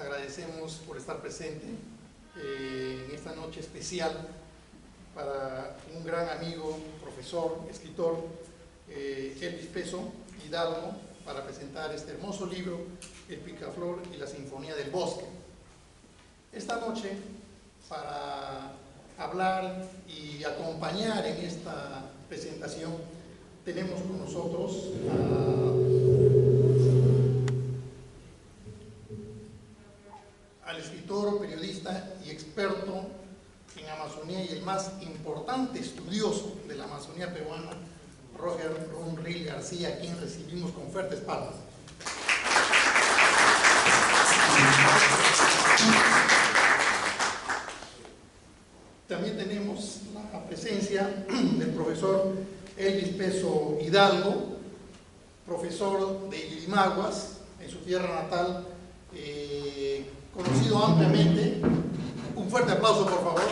agradecemos por estar presente en esta noche especial para un gran amigo, profesor, escritor, Elvis Peso Hidalgo, para presentar este hermoso libro, El Picaflor y la Sinfonía del Bosque. Esta noche, para hablar y acompañar en esta presentación, tenemos con nosotros al escritor, periodista y experto en Amazonía y el más importante estudioso de la Amazonía peruana, Roger Runrill García, a quien recibimos con fuertes palmas. También tenemos la presencia del profesor Elvis Peso Hidalgo, profesor de Yurimaguas, en su tierra natal, conocido ampliamente. Un fuerte aplauso, por favor.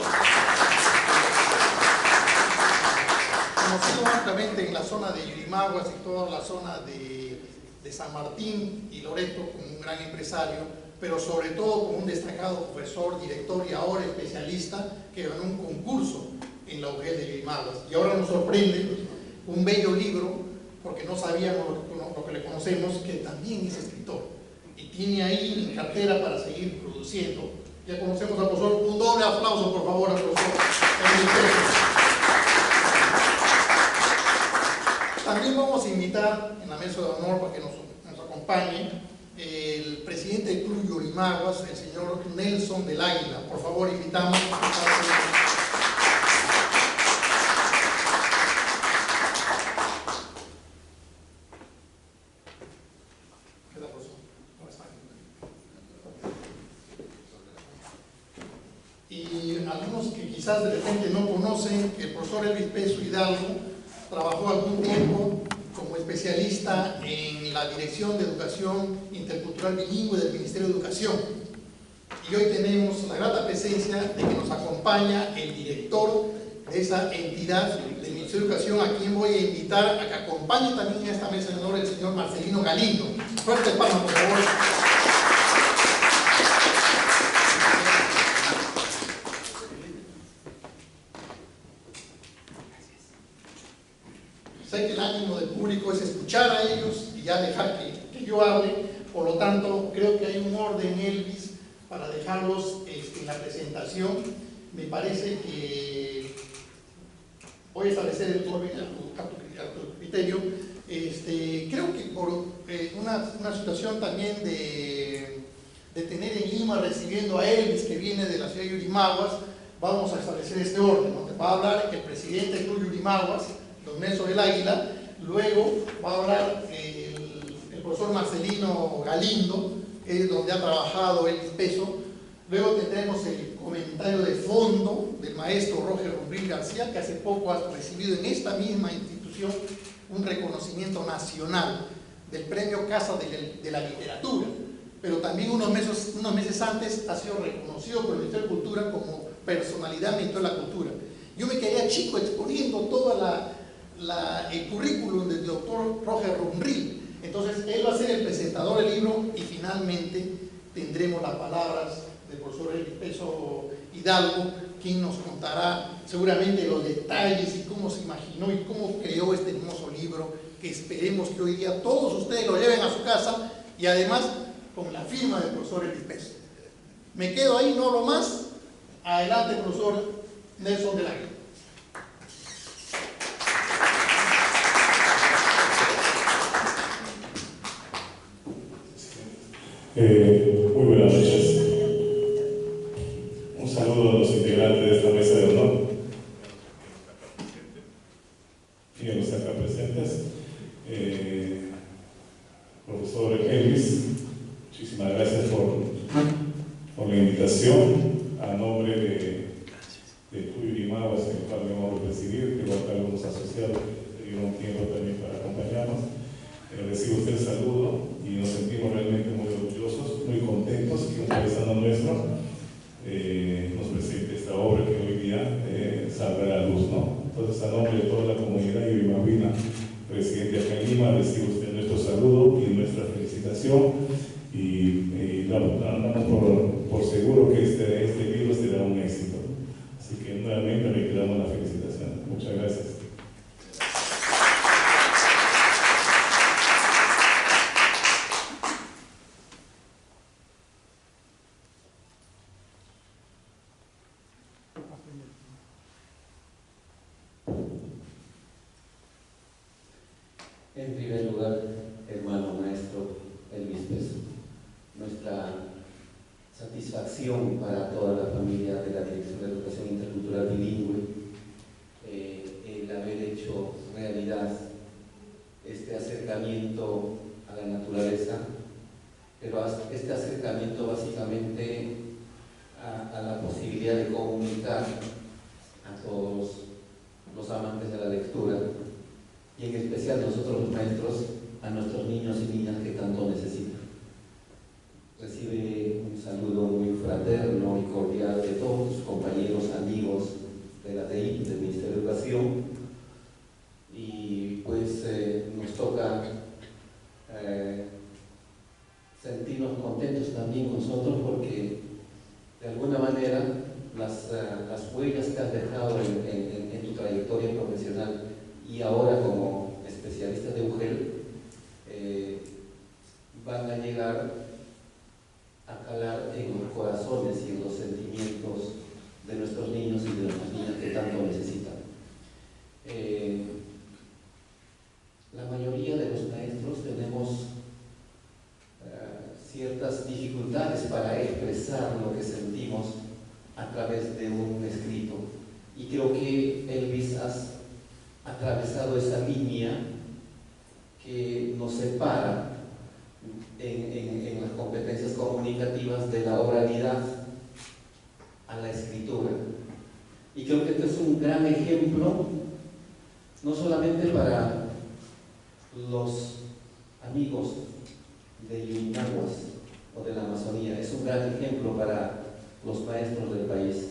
Conocido ampliamente en la zona de Yurimaguas y toda la zona de San Martín y Loreto como un gran empresario, pero sobre todo como un destacado profesor, director y ahora especialista que ganó un concurso en la UGEL de Yurimaguas. Y ahora nos sorprende un bello libro, porque no sabíamos lo que le conocemos, que también es escritor y tiene ahí en cartera para seguir produciendo. Ya conocemos al profesor. Un doble aplauso, por favor, al profesor. También vamos a invitar en la mesa de honor para que nos acompañe el presidente del Club Yurimaguas, el señor Nelson del Águila. Por favor, invitamos a y algunos que quizás de repente no conocen que el profesor Elvis Peso Hidalgo trabajó algún tiempo como especialista en la Dirección de Educación Intercultural Bilingüe del Ministerio de Educación. Y hoy tenemos la grata presencia de que nos acompaña el director de esa entidad del Ministerio de Educación, a quien voy a invitar a que acompañe también en esta mesa de honor el señor Marcelino Galindo. Fuerte palmas, por favor. Sé que el ánimo del público es escuchar a ellos y ya dejar que yo hable, por lo tanto creo que hay un orden, Elvis, para dejarlos en la presentación. Me parece que voy a establecer el orden a tu criterio. Creo que por una situación también de tener en Lima recibiendo a Elvis, que viene de la ciudad de Yurimaguas, vamos a establecer este orden, donde va a hablar el presidente del Club Yurimaguas, don Nelson del Águila. Luego va a hablar el profesor Marcelino Galindo, que es donde ha trabajado Elvis Peso. Luego tendremos el comentario de fondo del maestro Roger Runrill García, que hace poco ha recibido en esta misma institución un reconocimiento nacional del Premio Casa de la Literatura, pero también unos meses antes ha sido reconocido por el Ministerio de Cultura como personalidad mentor de la cultura. Yo me quedé chico exponiendo toda el currículum del doctor Roger Runrill. Entonces él va a ser el presentador del libro y finalmente tendremos las palabras del profesor Elvis Peso Hidalgo, quien nos contará seguramente los detalles y cómo se imaginó y cómo creó este hermoso libro, que esperemos que hoy día todos ustedes lo lleven a su casa y además con la firma del profesor Elvis Peso. Me quedo ahí, no lo más. Adelante, profesor Nelson del Águila. Muy buenas noches. Un saludo a los integrantes de esta mesa de honor y a los acá presentes. Profesor Elvis, muchísimas gracias por la invitación. A nombre de Club Yurimaguas, en el cual me vamos a presidir, que los algunos asociados que dieron un tiempo también para acompañarnos. Recibo usted el saludo y nos sentimos realmente muy orgullosos, muy contentos que un paisano nuestro nos presente esta obra que hoy día saldrá a la luz, ¿no? Entonces, a nombre de toda la comunidad yurimaguina residente acá en Lima, recibe usted nuestro saludo y nuestra felicitación y damos por seguro que este libro será un éxito. Así que nuevamente reiteramos la felicitación. Muchas gracias. En primer lugar, hermano maestro Elvis Peso, nuestra satisfacción para toda la familia de la Dirección de Educación Intercultural Bilingüe, el haber hecho realidad este acercamiento a la naturaleza, pero este acercamiento básicamente a la posibilidad de comunicar a todos los amantes de la lectura, y en especial nosotros los maestros, a nuestros niños y niñas que tanto necesitan. Recibe un saludo muy fraterno y cordial de todos sus compañeros, amigos de la DEI, del Ministerio de Educación, y pues nos toca sentirnos contentos también nosotros porque de alguna manera las huellas que has dejado en tu trayectoria profesional y ahora como especialista de UGEL van a llegar a calar en los corazones y en los sentimientos de nuestros niños y de nuestras niñas que tanto necesitan. La mayoría de los maestros tenemos ciertas dificultades para expresar lo que sentimos a través de un escrito, y creo que Elvis has atravesado esa línea que nos separa en las competencias comunicativas de la oralidad a la escritura, y creo que este es un gran ejemplo no solamente para los amigos de Yurimaguas o de la Amazonía, es un gran ejemplo para los maestros del país.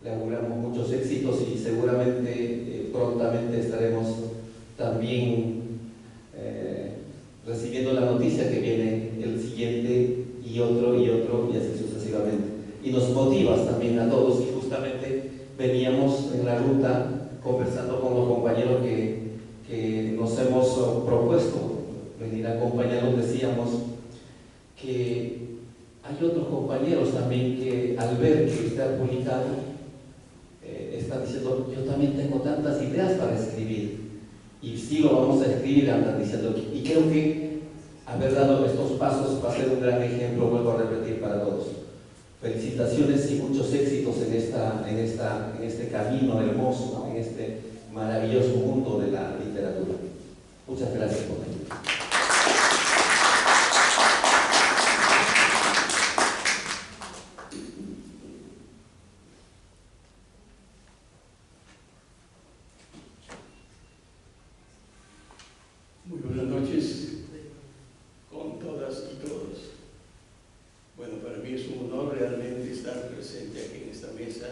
Le auguramos muchos éxitos y seguramente prontamente estaremos también recibiendo la noticia que viene el siguiente y otro y así sucesivamente. Y nos motivas también a todos, y justamente veníamos en la ruta conversando con los compañeros que nos hemos propuesto venir a acompañarnos. Decíamos que hay otros compañeros también que al ver que está publicado están diciendo: yo también tengo tantas ideas para escribir y sí lo vamos a escribir, andan diciendo. Y creo que haber dado estos pasos va a ser un gran ejemplo, vuelvo a repetir, para todos. Felicitaciones y muchos éxitos en este camino hermoso, en este maravilloso mundo de la literatura. Muchas gracias por venir. Muy buenas noches con todas y todos. Bueno, para mí es un honor realmente estar presente aquí en esta mesa,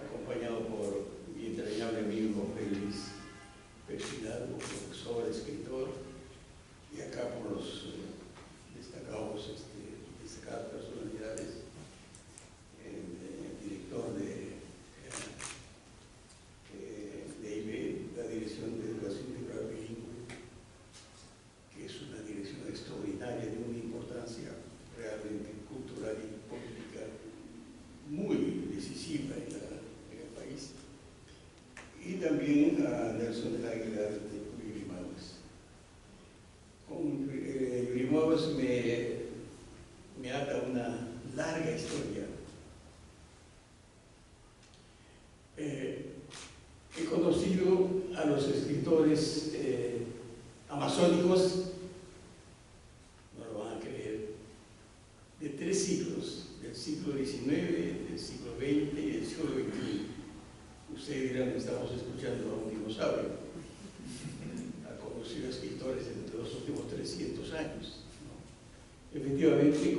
acompañado por mi entrañable amigo Elvis Peso Hidalgo, profesor, escritor, y acá por los destacadas personalidades, el director de IBE, la Dirección de Educación Integral Bilingüe, que es una dirección extraordinaria de una importancia realmente cultural y política muy decisiva en el país, y también a Nelson de la Aguilar de Yurimaguas. Con Yurimaguas me ata una larga historia. He conocido a los escritores amazónicos, no lo van a creer, de 3 siglos, del siglo XIX, del siglo XX y del siglo XXI. Ustedes dirán: estamos escuchando a un dinosaurio. Ha conocido escritores de los últimos 300 años, ¿no? Efectivamente,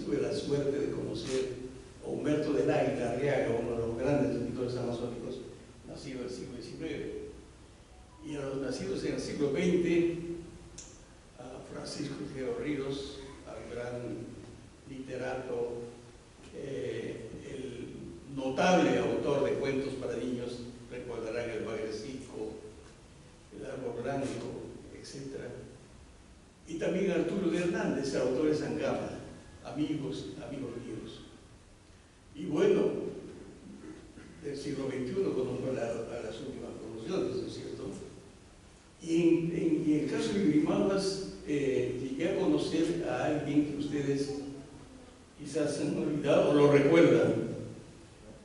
tuve la suerte de conocer a Humberto del Águila Arriaga, uno de los grandes escritores amazónicos, nacido en el siglo XIX, y a los nacidos en el siglo XX, a Francisco Tejero Ríos, al gran literato notable autor de cuentos para niños, recordarán El Bagrecito, El Árbol Blanco, etc. Y también Arturo de Hernández, autor de Sangama, amigos míos. Y bueno, del siglo XXI conozco a las últimas promociones, ¿no es cierto? Y en el caso de Grimaldas, llegué a conocer a alguien que ustedes quizás se han olvidado o lo recuerdan,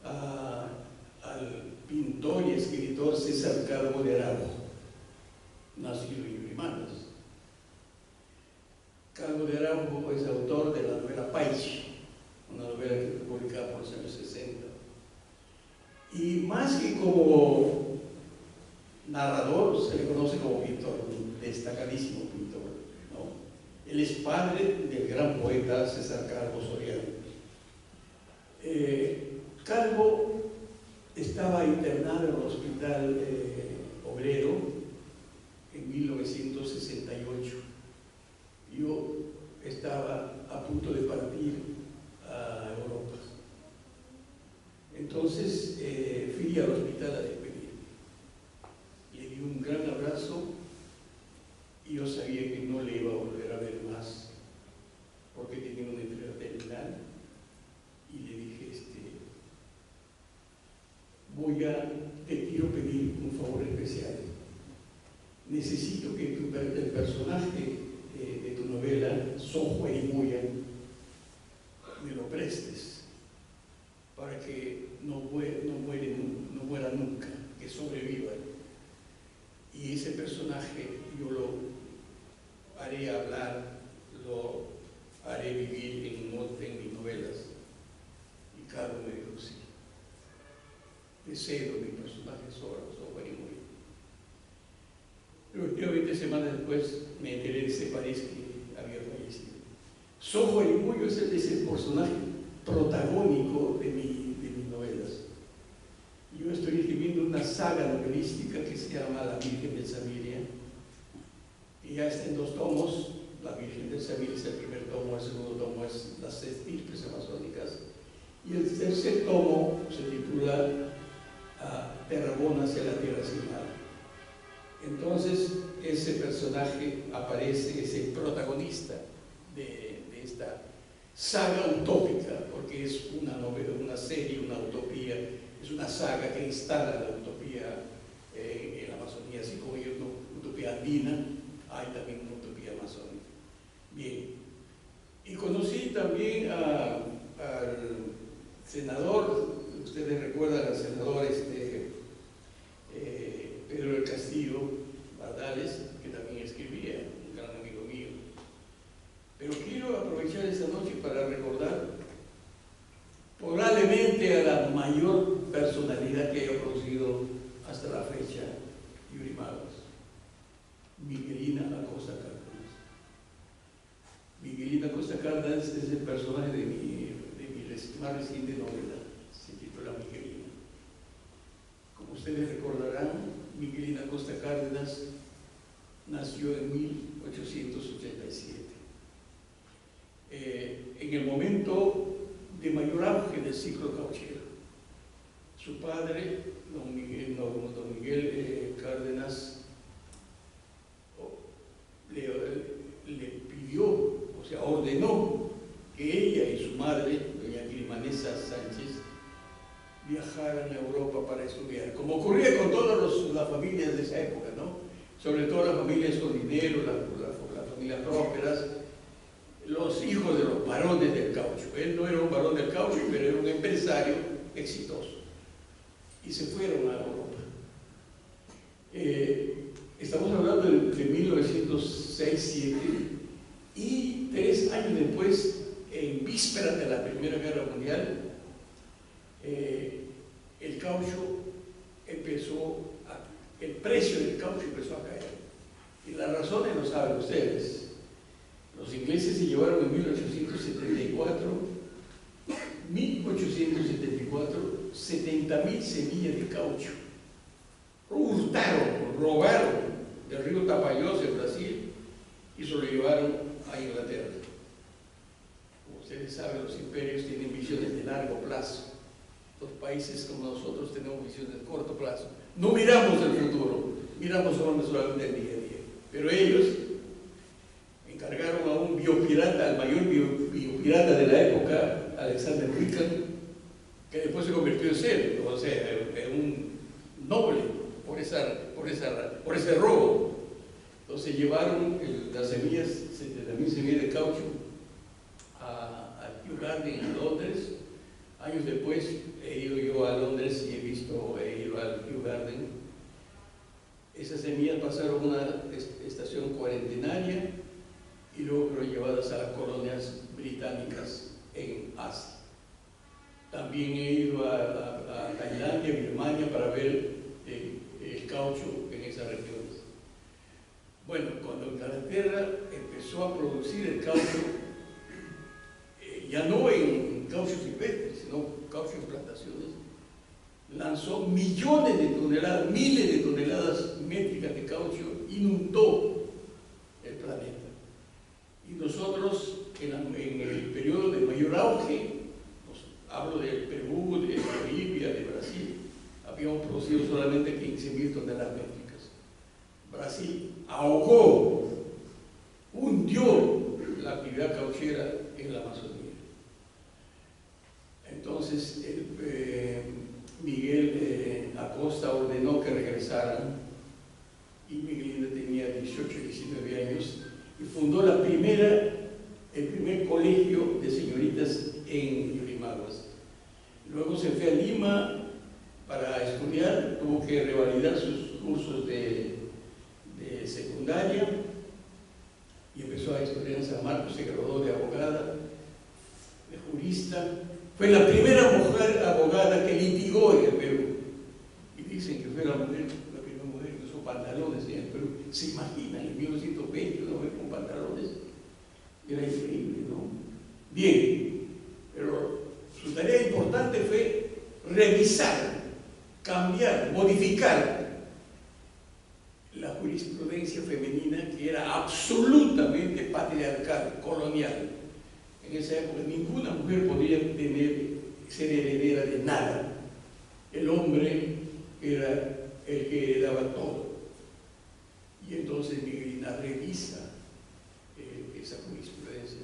al pintor y escritor César Calvo de Araujo, nacido en Grimaldas. Calvo de Araujo es autor de la novela Paiche, una novela que fue publicada por los años 60. Y más que como narrador, se le conoce como pintor, un destacadísimo pintor, ¿no? Él es padre del gran poeta César Calvo Soriano. Calvo estaba internado en el Hospital Obrero en 1968. Yo estaba a punto de partir a Europa. Entonces fui al hospital a despedirme. Le di un gran abrazo y yo sabía que no le iba a volver a ver más porque tenía una enfermedad terminal. Y le dije, te quiero pedir un favor especial. Necesito que el personaje de tu novela, Sojo y Muya, me lo prestes para que no muera nunca, que sobreviva. Y ese personaje yo lo haré hablar, lo haré vivir en mis novelas. Y Carlos me dijo, sí, te cedo mi personaje Sojo y Muya. Pero últimamente, semanas después, me enteré de ese París que había fallecido. Sojo y Muyo es el personaje protagónico de mis novelas. Yo estoy escribiendo una saga novelística que se llama La Virgen del Samiria, y ya está en 2 tomos. La Virgen del Samiria es el primer tomo, el segundo tomo es Las Estirpes Amazónicas, y el tercer tomo se titula Terrabona hacia la Tierra Sin Mar. Entonces, ese personaje aparece, ese protagonista de esta saga utópica, porque es una novela, una serie, una utopía, es una saga que instala la utopía en la Amazonía, así como hay una utopía andina, hay también una utopía amazónica. Bien, y conocí también al senador, ustedes recuerdan al senador Pedro del Castillo Bardales, que también escribía, un gran amigo mío. Pero quiero aprovechar esta noche para recordar probablemente a la mayor personalidad que haya producido hasta la fecha Yuri Maguas, Miguelina Acosta Cárdenas. Miguelina Acosta Cárdenas es el personaje de mi más reciente novela, se titula Miguelina. Como ustedes recordarán, Miguelina Acosta Cárdenas nació en 1887. En el momento de mayor auge del ciclo cauchero. Su padre, don Miguel Cárdenas, le pidió, o sea, ordenó que ella y su madre, doña Grimanesa Sánchez, viajaran a Europa para estudiar, como ocurría con todas las familias de esa época, ¿no? Sobre todo las familias con dinero, las familias prósperas, los hijos de los varones del caucho. Él no era un varón del caucho, pero era un empresario exitoso. Y se fueron a Europa. Estamos hablando de 1906-07, y 3 años después, en vísperas de la Primera Guerra Mundial, el caucho el precio del caucho empezó a caer. Y las razones lo saben ustedes. Los ingleses se llevaron en 1874 70.000 semillas de caucho. Hurtaron, robaron del río Tapajós en Brasil y se lo llevaron a Inglaterra. Como ustedes saben, los imperios tienen visiones de largo plazo. Los países como nosotros tenemos visiones de corto plazo. No miramos el futuro, miramos solamente el día a día. Pero ellos encargaron a un biopirata, al mayor biopirata de la época, Alexander Wickham, que después se convirtió en ser, o sea, en un noble por ese robo. Entonces llevaron las semillas, 70.000 semillas de caucho a Kew Gardens en Londres. Años después he ido yo a Londres y he ido al Kew Garden. Esas semillas pasaron una estación cuarentenaria y luego fueron llevadas a las colonias británicas en Asia. También he ido a Tailandia, Birmania, para ver el caucho en esas regiones. Bueno, cuando Inglaterra empezó a producir el caucho, ya no en caucho silvestre, sino caucho en plantaciones, lanzó millones de toneladas, miles de toneladas métricas de caucho, inundó el planeta. Y nosotros, en el periodo de mayor auge, hablo del Perú, de Bolivia, de Brasil, habíamos producido solamente 15.000 toneladas métricas. Brasil ahogó, hundió la actividad cauchera en la Amazonía. Entonces, Miguel Acosta ordenó que regresaran, y Miguelina tenía 18, 19 años, y fundó el primer colegio de señoritas en Yurimaguas. Luego se fue a Lima para estudiar, tuvo que revalidar sus cursos de secundaria y empezó a estudiar en San Marcos, se graduó de abogada, de jurista. Fue la primera mujer abogada que litigó en el Perú. Y dicen que fue la primera mujer que usó pantalones en el Perú. ¿Se imaginan en 1920 una mujer con pantalones? Era increíble, ¿no? Bien, pero su tarea importante fue revisar, cambiar, modificar la jurisprudencia femenina, que era absolutamente patriarcal, colonial. En esa época ninguna mujer podía ser heredera de nada. El hombre era el que heredaba todo. Y entonces Miguelina revisa esa jurisprudencia,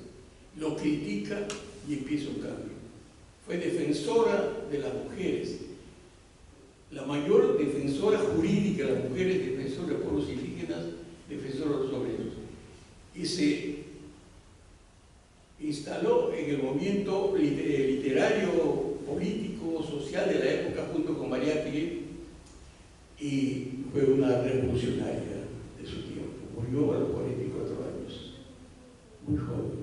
lo critica y empieza un cambio. Fue defensora de las mujeres, la mayor defensora jurídica de las mujeres, defensora de pueblos indígenas, defensora de los obreros. Y se instaló en el movimiento literario, político, social de la época junto con Mariátegui, y fue una revolucionaria de su tiempo. Murió a los 44 años, muy joven.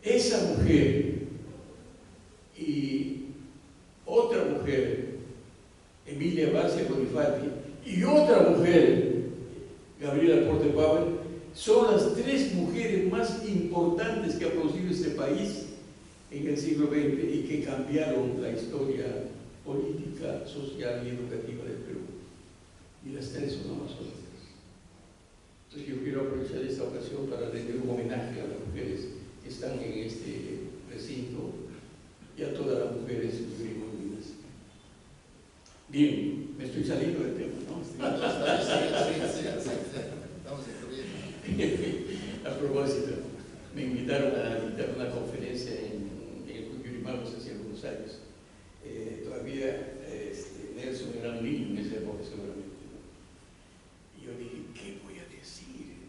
Esa mujer y otra mujer, Emilia Barcia Bonifati, y otra mujer, Gabriela Porte Power, son las tres mujeres más importantes que ha producido este país en el siglo XX y que cambiaron la historia política, social y educativa del Perú. Y las tres son amazónicas. Entonces yo quiero aprovechar esta ocasión para rendir un homenaje a las mujeres que están en este recinto y a todas las mujeres yurimaguinas. Bien, me estoy saliendo del tema, ¿no? Sí, estamos incluyendo. A propósito, me invitaron a dictar una conferencia en el Yurimaguas hace algunos años. Todavía Nelson era un niño en esa época seguramente, ¿no? Y yo dije, ¿qué voy a decir?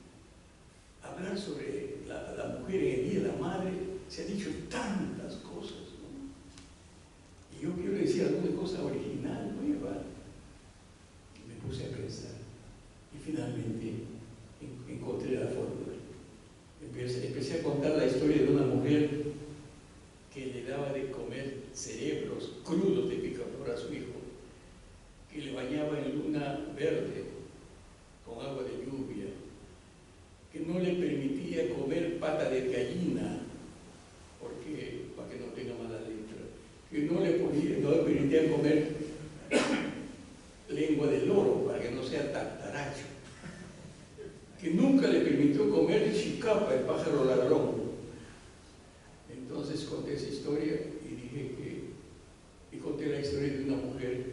Hablar sobre la mujer en el Día de la Madre, se ha dicho tantas cosas, ¿no? Y yo quiero decir alguna cosa original, nueva. Y me puse a pensar. Y finalmente encontré la fórmula. Empecé a contar la historia de una mujer que le daba de comer cerebros crudos de picaflor a su hijo, que le bañaba en luna verde con agua de lluvia, que no le permitía comer pata de gallina para que no tenga mala letra, que no le permitía comer lengua de loro para que no sea tartaracho, que nunca le permitió comer chicapa, el pájaro ladrón. Entonces conté esa historia y dije que y conté la historia de una mujer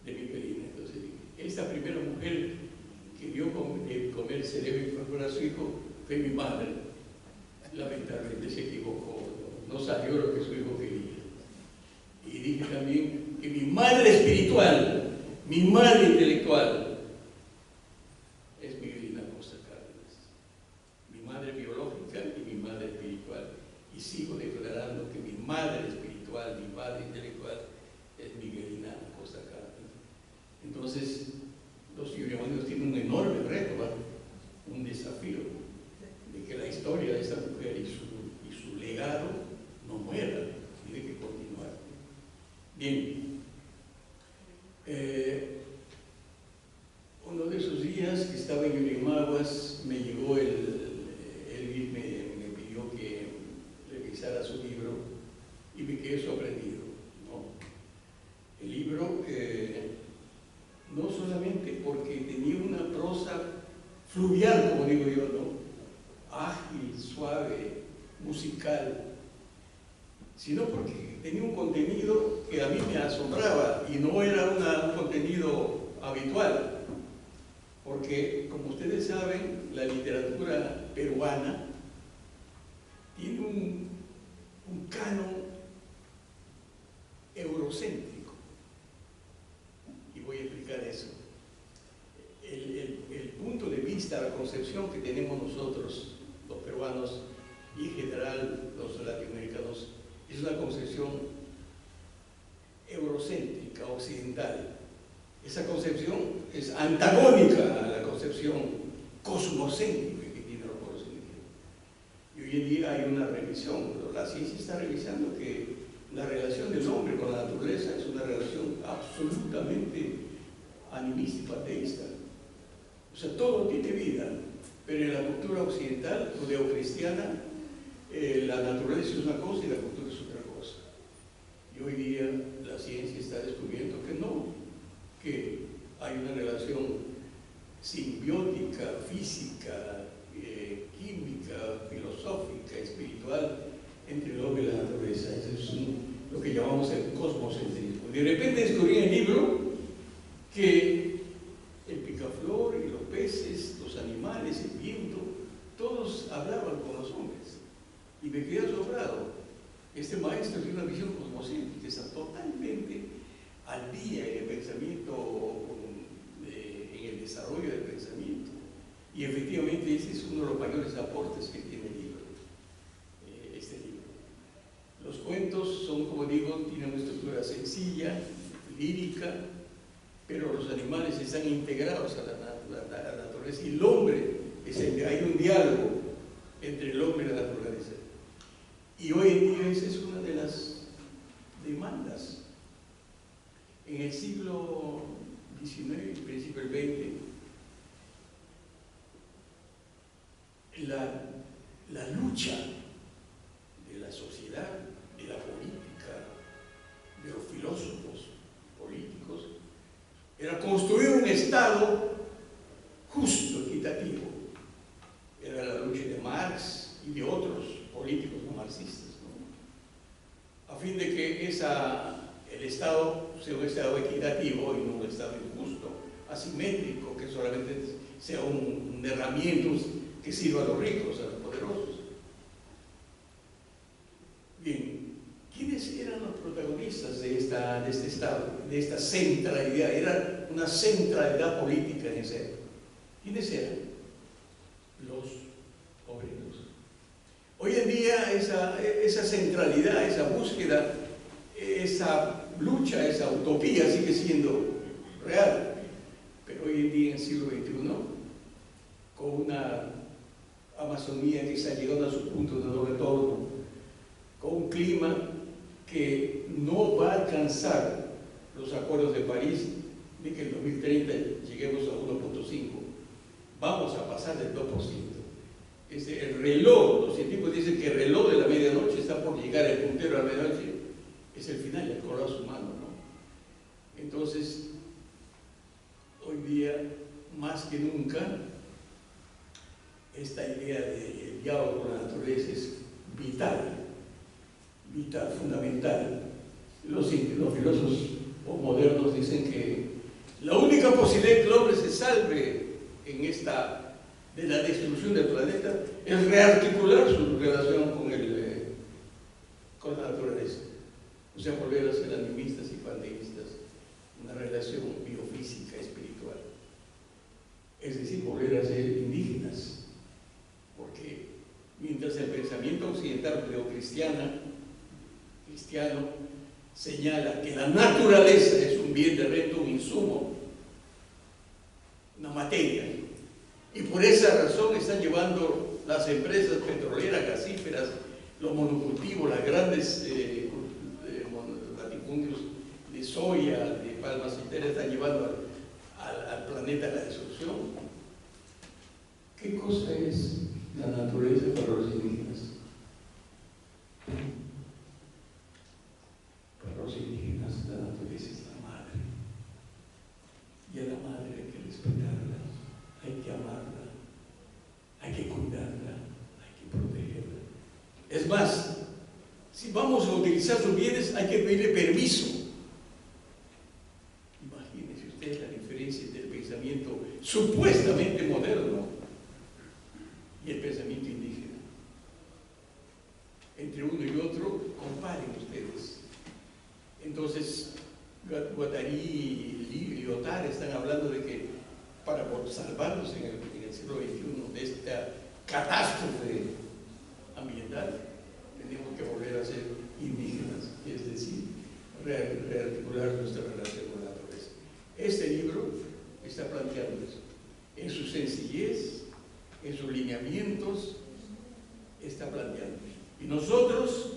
de mi pelín. Entonces dije, esta primera mujer que dio comer cerebro y incorporar a su hijo fue mi madre. Lamentablemente se equivocó, no salió lo que su hijo quería. Y dije también que mi madre espiritual, mi madre intelectual, es Miguelina Acosta Cárdenas. Mi madre biológica y mi madre espiritual. Y sigo declarando que mi madre espiritual, mi madre intelectual, es Miguelina Acosta Cárdenas. Entonces, los yurimanos tienen un enorme reto, ¿verdad? Un desafío de que la historia de esta mujer y su legado no muera, tiene que continuar. Bien, uno de esos días que estaba en Yurimaguas me llegó Elvis me pidió que revisara su libro y me quedé sorprendido, ¿no? El libro no solamente porque tenía una prosa fluvial, como digo yo, ¿no? Ágil, suave, musical, sino porque tenía un contenido que a mí me asombraba y no era un contenido habitual, porque como ustedes saben, la literatura peruana tiene un canon eurocéntrico, y voy a explicar eso. El punto de vista, la concepción que tenemos nosotros, los peruanos y en general los latinoamericanos, es una concepción eurocéntrica, occidental. Esa concepción es antagónica a la concepción cosmocéntrica que tienen los pueblos indígenas. Y hoy en día hay una revisión, la ciencia está revisando que la relación del hombre con la naturaleza es una relación absolutamente animista y panteísta. O sea, todo tiene vida, pero en la cultura occidental, judeocristiana, la naturaleza es una cosa y la cultura es otra cosa. Y hoy día la ciencia está descubriendo que no, que hay una relación simbiótica, física, química, filosófica, espiritual entre el hombre y la naturaleza. Eso es lo que llamamos el cosmocentrismo. De repente descubrí en el libro que el picaflor y los peces, los animales, el viento, todos hablaban con los hombres. Y me quedé asombrado. Este maestro tiene una visión cosmocéntrica, está totalmente al día en el pensamiento, en el desarrollo del pensamiento. Y efectivamente ese es uno de los mayores aportes que tiene el libro, este libro. Los cuentos son, como digo, tienen una estructura sencilla, lírica, pero los animales están integrados a la naturaleza y el hombre, hay un diálogo entre el hombre y la naturaleza. Y hoy en día esa es una de las demandas. En el siglo XIX, principio del XX, la lucha de la sociedad, de la política, de los filósofos políticos, era construir un Estado justo, equitativo. Era la lucha de Marx y de otros políticos no marxistas, ¿no? A fin de que el Estado sea un Estado equitativo y no un Estado injusto, asimétrico, que solamente sea un derramiento que sirva a los ricos, a los poderosos. Bien, ¿quiénes eran los protagonistas de este Estado, de esta centralidad? Era una centralidad política en ese época. ¿Quiénes eran? Los obreros. Hoy en día esa centralidad, esa búsqueda, esa lucha, esa utopía sigue siendo real. Pero hoy en día, en el siglo XXI, con una Amazonía que está llegando a su punto de no retorno, con un clima que no va a alcanzar los acuerdos de París de que en 2030 lleguemos a 1.5. Vamos a pasar del 2%. El reloj, los científicos dicen que el reloj de la medianoche está por llegar, el puntero a la medianoche es el final, el colapso humano, ¿no? Entonces, hoy día, más que nunca, esta idea del diálogo con la naturaleza es vital, fundamental. Los filósofos modernos dicen que la única posibilidad que el hombre se salve en esta de la destrucción del planeta es rearticular su relación con la naturaleza. O sea, volver a ser animistas y panteístas, una relación biofísica, espiritual. Es decir, volver a ser indígenas. Porque mientras el pensamiento occidental judeocristiano señala que la naturaleza es un bien de renta, un insumo, una materia, y por esa razón están llevando las empresas petroleras, gasíferas, los monocultivos, las grandes latifundios de soya, de palma aceitera, están llevando al planeta a la destrucción. ¿Qué cosa es la naturaleza para los indígenas? Para los indígenas la naturaleza es la madre, y a la madre hay que respetarla, hay que amarla, hay que cuidarla, hay que protegerla. Es más, si vamos a utilizar sus bienes hay que pedirle permiso. Imagínense ustedes la diferencia entre el pensamiento supuestamente moderno y el pensamiento indígena. Entre uno y otro, comparen ustedes. Entonces, Guattari y Lyotard están hablando de que para salvarnos en el siglo XXI de esta catástrofe ambiental, tenemos que volver a ser indígenas, es decir, rearticular nuestra relación con la naturaleza. Este libro está planteando eso, en su sencillez, en sus lineamientos, está planteando. Y nosotros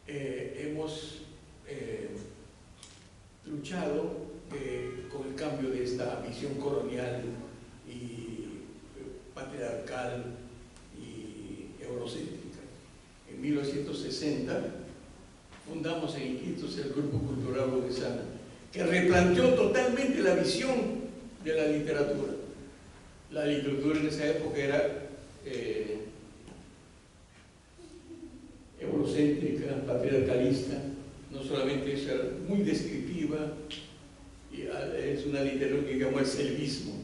hemos luchado con el cambio de esta visión colonial y patriarcal y eurocéntrica. En 1960 fundamos en Iquitos el Grupo Cultural Lodesana, que replanteó totalmente la visión de la literatura. La literatura en esa época era eurocéntrica, patriarcalista, no solamente eso, era muy descriptiva, y es una literatura que llamó el selvismo.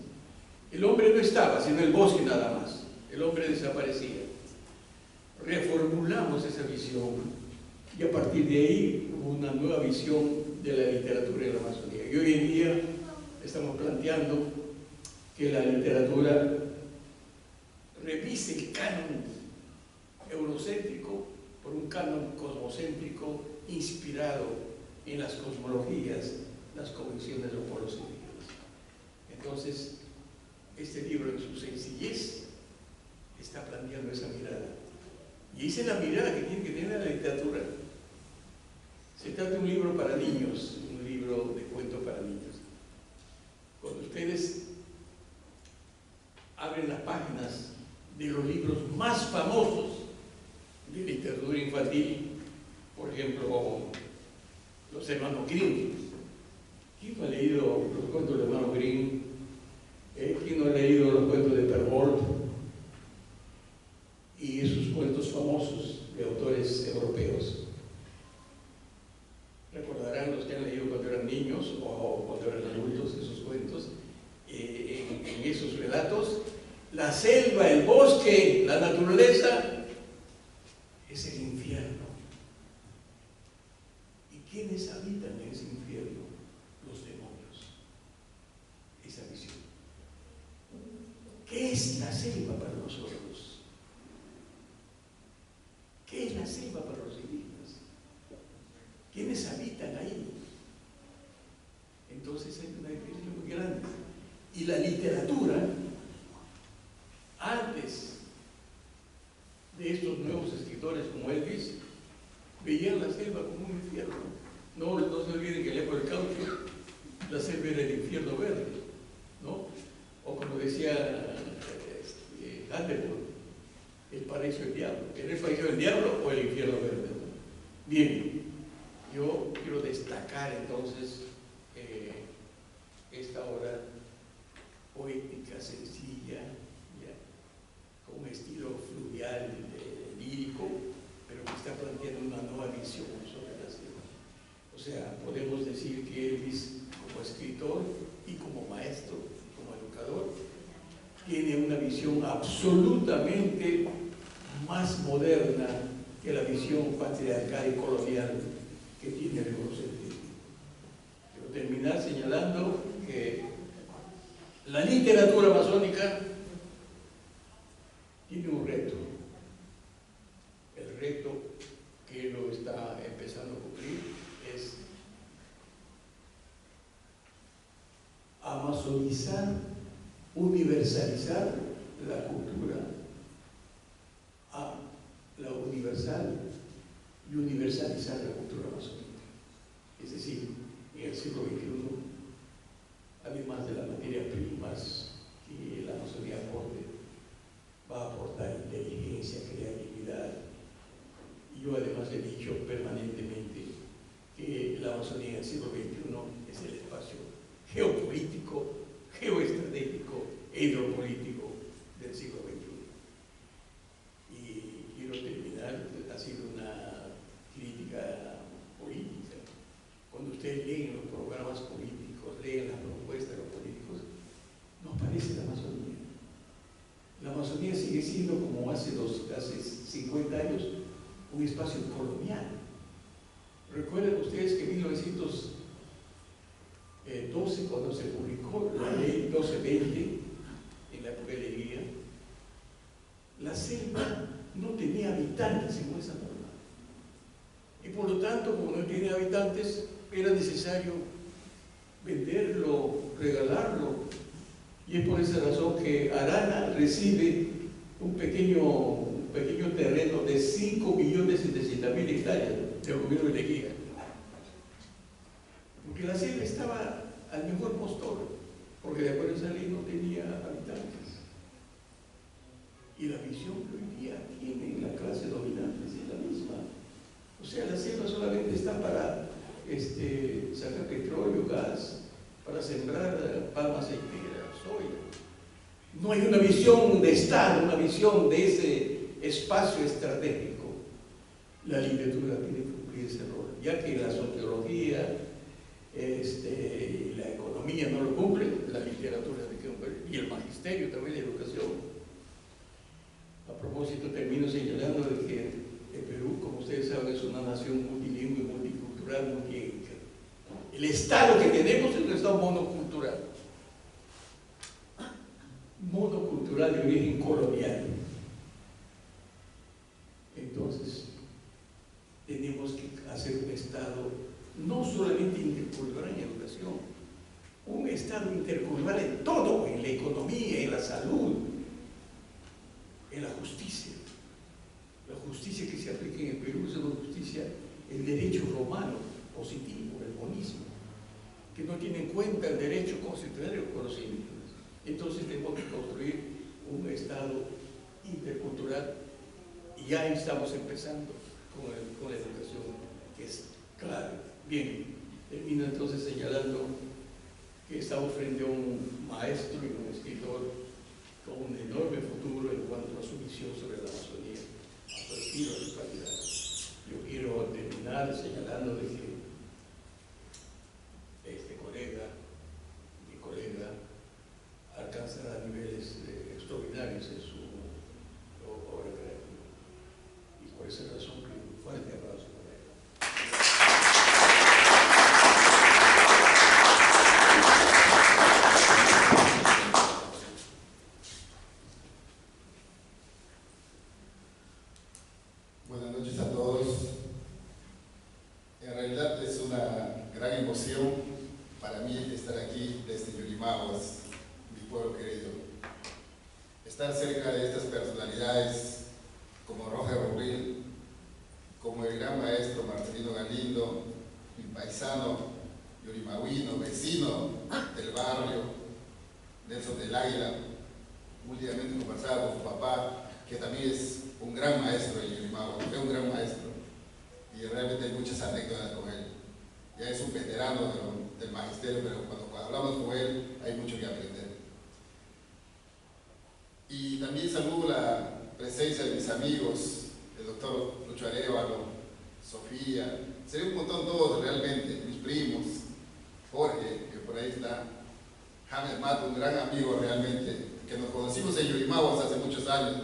El hombre no estaba, sino el bosque nada más, el hombre desaparecía. Reformulamos esa visión y a partir de ahí hubo una nueva visión de la literatura en la Amazonía. Y hoy en día estamos planteando que la literatura revise el canon eurocéntrico por un canon cosmocéntrico inspirado en las cosmologías, las convicciones de los pueblos indígenas. Entonces, este libro en su sencillez está planteando esa mirada. Y esa es la mirada que tiene que tener la literatura. Se trata de un libro para niños, un libro de cuentos para niños. Cuando ustedes abren las páginas de los libros más famosos de literatura infantil, por ejemplo, los hermanos Grimm. ¿Quién no ha leído los cuentos de los hermanos Grimm? ¿Quién no ha leído los cuentos de Perrault? Y esos cuentos famosos de autores europeos. Recordarán los que han leído cuando eran niños o cuando eran adultos esos cuentos. En esos relatos, la selva, el bosque, la naturaleza es el infierno. ¿Y quiénes habitan en ese infierno? Los demonios. Esa visión. ¿Qué es la selva para nosotros? ¿Qué es la selva para los indígenas? ¿Quiénes habitan ahí? Entonces hay una diferencia muy grande. Y la literatura, antes de estos nuevos escritores como Elvis, veían la selva como un infierno. No se olviden que en la época del caucho, la selva era el infierno verde, ¿no? O como decía Underwood, el paraíso del diablo. ¿Era el paraíso del diablo o el infierno verde? Bien, yo quiero destacar entonces esta obra poética, sencilla, ¿ya? Con un estilo fluvial, lírico, pero que está planteando una nueva visión sobre sea, podemos decir que Elvis, como escritor y como maestro, como educador, tiene una visión absolutamente más moderna que la visión patriarcal y colonial que tiene el eurocentrismo. Quiero terminar señalando que la literatura masónica tiene un reto. El reto que lo está empezando a cumplir es amazonizar, universalizar la cultura a la universal y universalizar la cultura masónica. Es decir, en el siglo XXI, además de las materias primas que la Amazonía aporte, va a aportar inteligencia, creatividad. Y yo además he dicho permanentemente que la Amazonía en el siglo XXI es el espacio geopolítico, geoestratégico e hidropolítico del siglo XXI. Y quiero terminar, ha sido una crítica política. Cuando ustedes leen los programas políticos, leen las propuestas de los políticos, no aparece la Amazonía. La Amazonía sigue siendo, como hace 50 años, un espacio colonial. Recuerden ustedes que en 1912, cuando se publicó la ley 1220, en la época de Leguía, la selva no tenía habitantes según esa norma. Y por lo tanto, como no tenía habitantes, era necesario venderlo, regalarlo. Y es por esa razón que Arana recibe un pequeño terreno de 5.700.000 hectáreas del gobierno de Leguía. Porque la selva estaba al mejor postor, porque de acuerdo a esa ley no tenía habitantes. Y la visión que hoy día tiene la clase dominante es la misma. O sea, la selva solamente está para sacar petróleo, gas, para sembrar palma aceitera, soya. No hay una visión de Estado, una visión de ese espacio estratégico. La literatura tiene que cumplir ese rol, ya que la sociología y la economía no lo cumplen, la literatura y el magisterio también, la educación. A propósito, termino señalando de que el Perú, como ustedes saben, es una nación multilingüe, multicultural, multiétnica. El Estado que tenemos es un Estado monocultural de origen colonial. Entonces, tenemos que hacer un Estado no solamente intercultural en educación, un Estado intercultural en todo, en la economía, en la salud, en la justicia. La justicia que se aplica en el Perú es una justicia, el derecho romano, positivo, el bonismo, que no tiene en cuenta el derecho constitucional y los conocimientos. Entonces tenemos que construir un Estado intercultural y ya estamos empezando con la educación, que es clave. Bien, termino entonces señalando que estamos frente a un maestro y un escritor con un enorme futuro en cuanto a su visión sobre la Amazonía, a su estilo, a su calidad. Yo quiero terminar señalando de que mi colega, alcanzará niveles extraordinarios en su obra creativa. Y por esa razón, un fuerte aplauso para él. Buenas noches a todos. En realidad es una gran emoción para mí estar aquí desde Yurimaguas, mi pueblo querido. Estar cerca de estas personalidades como Roger Rubil, como el gran maestro Marcelino Galindo, mi paisano yurimaguino, vecino del barrio, Nelson del Águila. Últimamente conversaba con su papá, que también es un gran maestro en Yurimaguas, es un gran maestro, y realmente hay muchas anécdotas con él. Ya es un veterano del magisterio, pero cuando hablamos con él hay mucho que aprender. Y también saludo la presencia de mis amigos, el doctor Lucho Arévalo, Sofía, sería un montón todos realmente, mis primos, Jorge, que por ahí está, James Mato, un gran amigo realmente, que nos conocimos en Yurimaguas hace muchos años,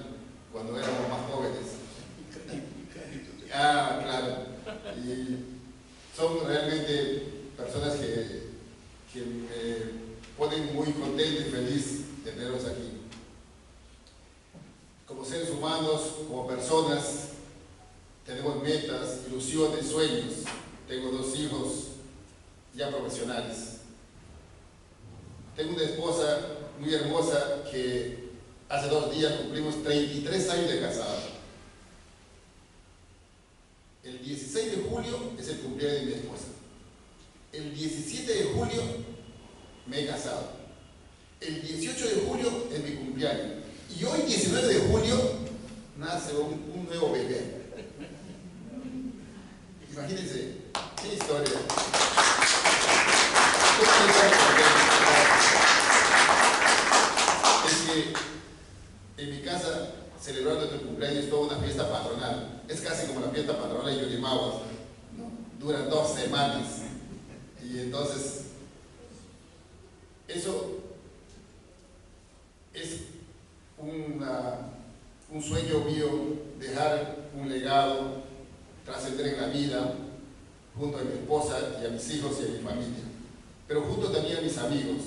cuando éramos más jóvenes. Ah, claro. Y son realmente personas que me ponen muy contento y feliz de tenerlos aquí. Como seres humanos, como personas, tenemos metas, ilusiones, sueños. Tengo 2 hijos ya profesionales. Tengo una esposa muy hermosa que hace 2 días cumplimos 33 años de casado. El 16 de julio es el cumpleaños de mi esposa. El 17 de julio me he casado. El 18 de julio es mi cumpleaños. Y hoy, 19 de julio, nace un nuevo bebé. Imagínense, qué historia. Es que en mi casa, celebrando nuestro cumpleaños es toda una fiesta patronal. Es casi como la fiesta patronal de Yurimaguas, ¿no? Duran 2 semanas. Y entonces, eso es un sueño mío, dejar un legado, trascender en la vida, junto a mi esposa y a mis hijos y a mi familia, pero junto también a mis amigos.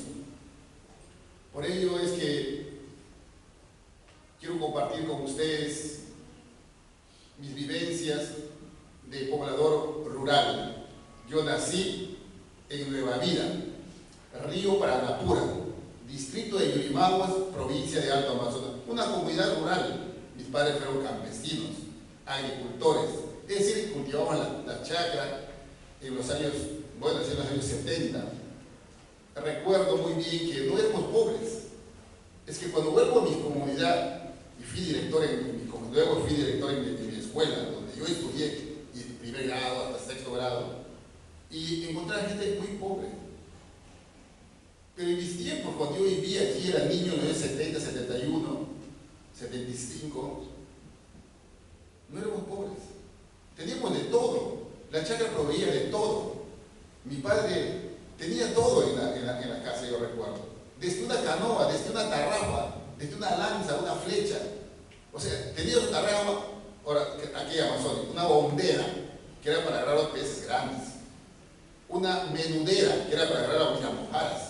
Por ello es que quiero compartir con ustedes mis vivencias de poblador rural. Yo nací en Nueva Vida, Río Paranapura, distrito de Yurimaguas, provincia de Alto Amazonas, una comunidad rural. Mis padres fueron campesinos, agricultores, es decir, cultivaban la chacra en los años, bueno, en los años 70. Recuerdo muy bien que no éramos pobres. Es que cuando vuelvo a mi comunidad, y fui director luego fui director en mi escuela, donde yo estudié, y de primer grado hasta 6º grado, y encontré a gente muy pobre. Pero en mis tiempos, cuando yo vivía aquí, era niño en los años 70, 71, 75, no éramos pobres. Teníamos de todo. La chacra proveía de todo. Mi padre tenía todo en la casa, yo recuerdo. Desde una canoa, desde una tarrafa, desde una lanza, una flecha. O sea, tenía una tarrafa, ahora, aquí amazónica, una bombera, que era para agarrar los peces grandes. Una menudera, que era para agarrar las guiramojaras.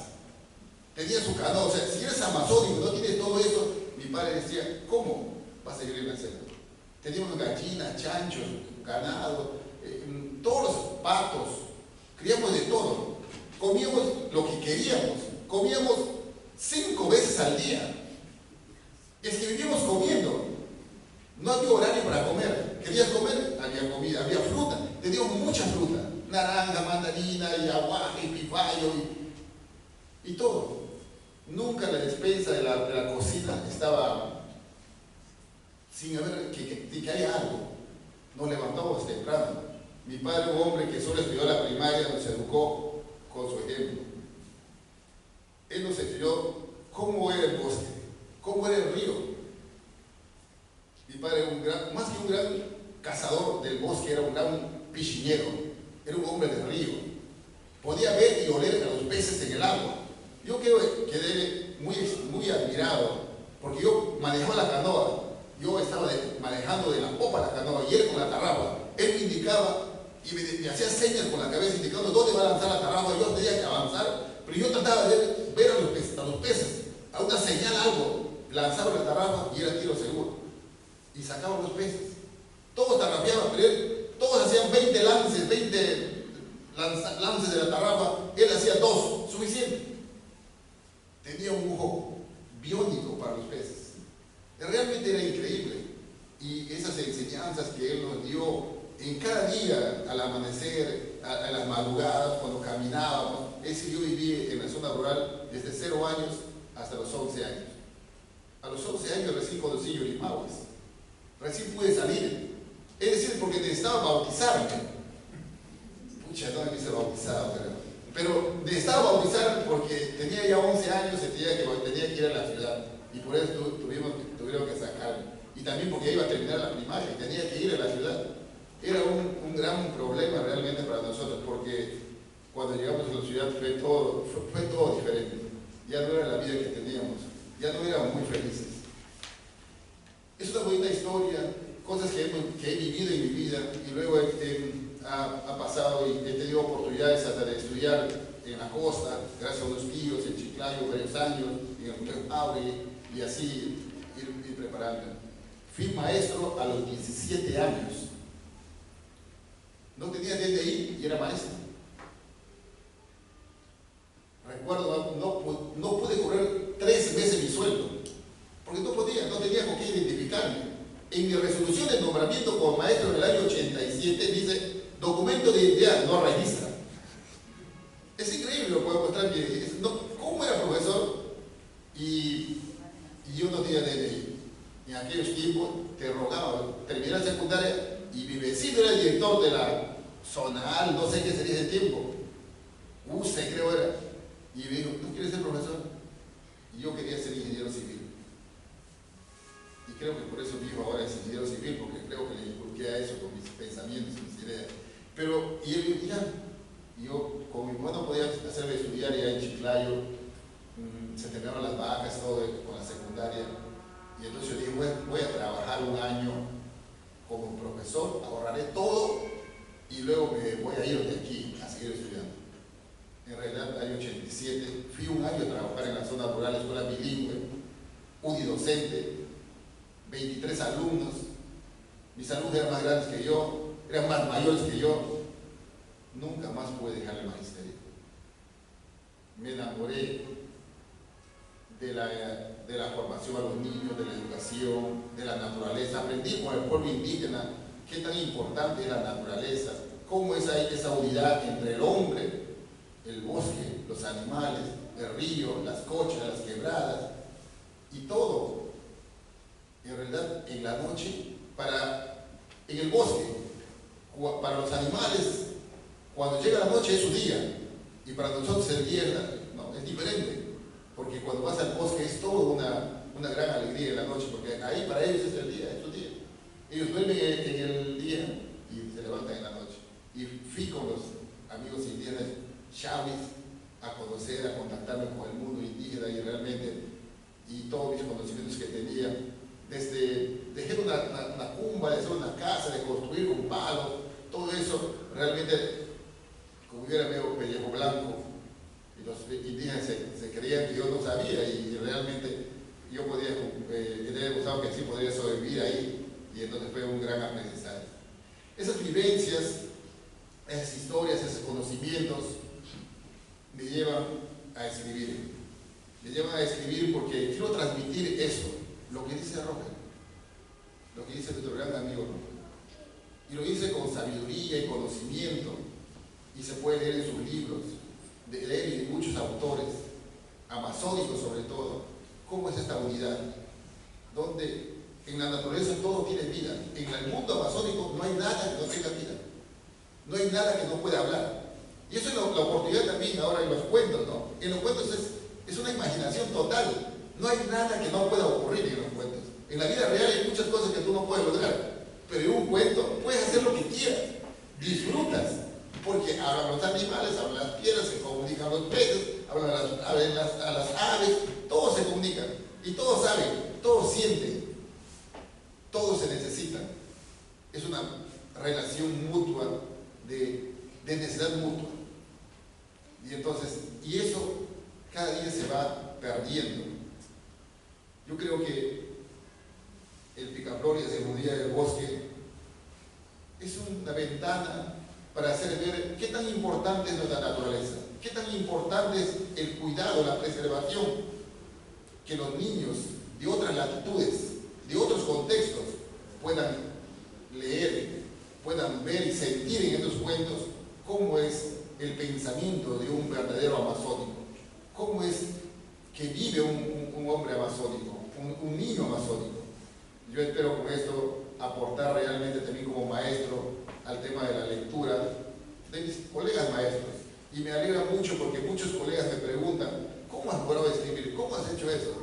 Tenía su canoa. O sea, si eres amazónico y no tienes todo eso, mi padre decía, ¿cómo vas a vivir en el centro? Teníamos gallinas, chanchos, ganado, todos los patos, criamos de todo. Comíamos lo que queríamos, comíamos 5 veces al día. Es que vivíamos comiendo. No había horario para comer. ¿Querías comer? Había comida, había fruta. Teníamos mucha fruta. Naranja, mandarina, y aguaje, y pipayo, y todo. Nunca la despensa de la cocina estaba sin haber que haya algo. Nos levantábamos temprano. Mi padre, un hombre que solo estudió la primaria, nos educó con su ejemplo. Él nos enseñó cómo era el bosque, cómo era el río. Mi padre era más que un gran cazador del bosque, era un gran piscinero, era un hombre del río. Podía ver y oler a los peces en el agua. Yo quedé muy admirado, porque yo manejaba la canoa. Yo estaba manejando de la popa la canoa y él con la tarrafa. Él me indicaba y me hacía señas con la cabeza indicando dónde va a lanzar la tarrafa. Yo tenía que avanzar, pero yo trataba de ver a los peces, a una señal, algo. Lanzaba la tarrafa y era tiro seguro. Y sacaban los peces. Todos tarrafiaban, pero todos hacían 20 lances, 20 lances de la tarrafa. Él hacía 2, suficiente. Tenía un ojo biónico para los peces. Realmente era increíble. Y esas enseñanzas que él nos dio en cada día, al amanecer, a las madrugadas, cuando caminábamos. Yo viví en la zona rural desde 0 años hasta los 11 años. A los 11 años recién conocí Yurimaguas. Recién pude salir. Es decir, porque necesitaba bautizarme. Pucha, no me hice bautizado, pero necesitaba bautizar porque tenía ya 11 años y tenía que ir a la ciudad. Y por eso tuvieron que sacarme. Y también porque iba a terminar la primaria y tenía que ir a la ciudad. era un gran problema realmente para nosotros, porque cuando llegamos a la ciudad fue todo diferente. Ya no era la vida que teníamos, ya no éramos muy felices. Es una bonita historia, cosas que he vivido en mi vida, y luego ha pasado y he tenido oportunidades hasta de estudiar en la costa, gracias a unos tíos en Chiclayo, varios años, en el Colegio Abre, y así ir preparando. Fui maestro a los 17 años. No tenía DNI y era maestro. Recuerdo, no pude cobrar 3 meses mi sueldo, porque no tenía con qué identificarme. En mi resolución de nombramiento como maestro en el año 87 dice, documento de identidad no registra. Es increíble, lo puedo mostrar bien. ¿Cómo era profesor? Y yo no tenía DNI. En aquellos tiempos te rogaba, terminé la secundaria y mi vecino era el director de la zonal, no sé qué sería ese tiempo. UCE creo era. Y me dijo, ¿tú quieres ser profesor? Y yo quería ser ingeniero civil. Y creo que por eso mi hijo ahora es ingeniero civil, porque creo que le inculqué a eso con mis pensamientos y mis ideas. Pero, y él ya, yo con mi mamá no podía hacerme estudiar ya en Chiclayo, se terminaron las vacas, todo con la secundaria. Y entonces yo dije, voy a trabajar un año como profesor, ahorraré todo y luego me voy a ir de aquí a seguir estudiando. En realidad, el año 87, fui un año a trabajar en la zona rural, escuela bilingüe, unidocente, 23 alumnos, mis alumnos eran más grandes que yo, eran más mayores que yo. Nunca más pude dejar el magisterio. Me enamoré de la formación a los niños, de la educación, de la naturaleza. Aprendí con el pueblo indígena qué tan importante es la naturaleza, cómo es esa unidad entre el hombre, el bosque, los animales, el río, las cochas, las quebradas y todo. En realidad, en la noche, en el bosque, para los animales, cuando llega la noche es su día, y para nosotros el día es diferente, porque cuando vas al bosque es todo una gran alegría en la noche, porque ahí para ellos es el día, es su día. Ellos duermen en el día y se levantan en la noche. Y fui con los amigos indígenas chavis a conocer, a contactarme con el mundo indígena y realmente, y todos mis conocimientos que tenía, dejé una cumba, de hacer una casa, de construir con palos, todo eso, realmente, como yo era medio pellejo blanco, y los indígenas se creían que yo no sabía, y realmente yo podía, he demostrado que sí podría sobrevivir ahí, y entonces fue un gran aprendizaje. Esas vivencias, esas historias, esos conocimientos, me llevan a escribir. Me llevan a escribir porque quiero transmitir eso, lo que dice Roger, lo que dice nuestro gran amigo Roger. Y lo dice con sabiduría y conocimiento, y se puede leer en sus libros, de él y de muchos autores, amazónicos sobre todo, cómo es esta unidad, donde en la naturaleza todo tiene vida. En el mundo amazónico no hay nada que no tenga vida, no hay nada que no pueda hablar. Y eso es la oportunidad también ahora en los cuentos, ¿no? En los cuentos es una imaginación total, no hay nada que no pueda ocurrir en los cuentos. En la vida real hay muchas cosas que tú no puedes lograr, pero en un cuento puedes hacer lo que quieras, disfrutas, porque hablan los animales, hablan las piedras, se comunican los peces, hablan a las aves, todos se comunican, y todos saben, todos sienten, todos se necesitan. Es una relación mutua, de necesidad mutua. Y entonces, y eso cada día se va perdiendo. Yo creo que el Picaflor de Segundía del Bosque es una ventana para hacer ver qué tan importante es nuestra naturaleza, qué tan importante es el cuidado, la preservación, que los niños de otras latitudes, de otros contextos, puedan leer, puedan ver y sentir en estos cuentos cómo es el pensamiento de un verdadero amazónico, cómo es que vive un hombre amazónico, un niño amazónico. Yo espero con esto aportar realmente también como maestro al tema de la lectura de mis colegas maestros. Y me alegra mucho porque muchos colegas me preguntan, ¿cómo has logrado escribir? ¿Cómo has hecho eso?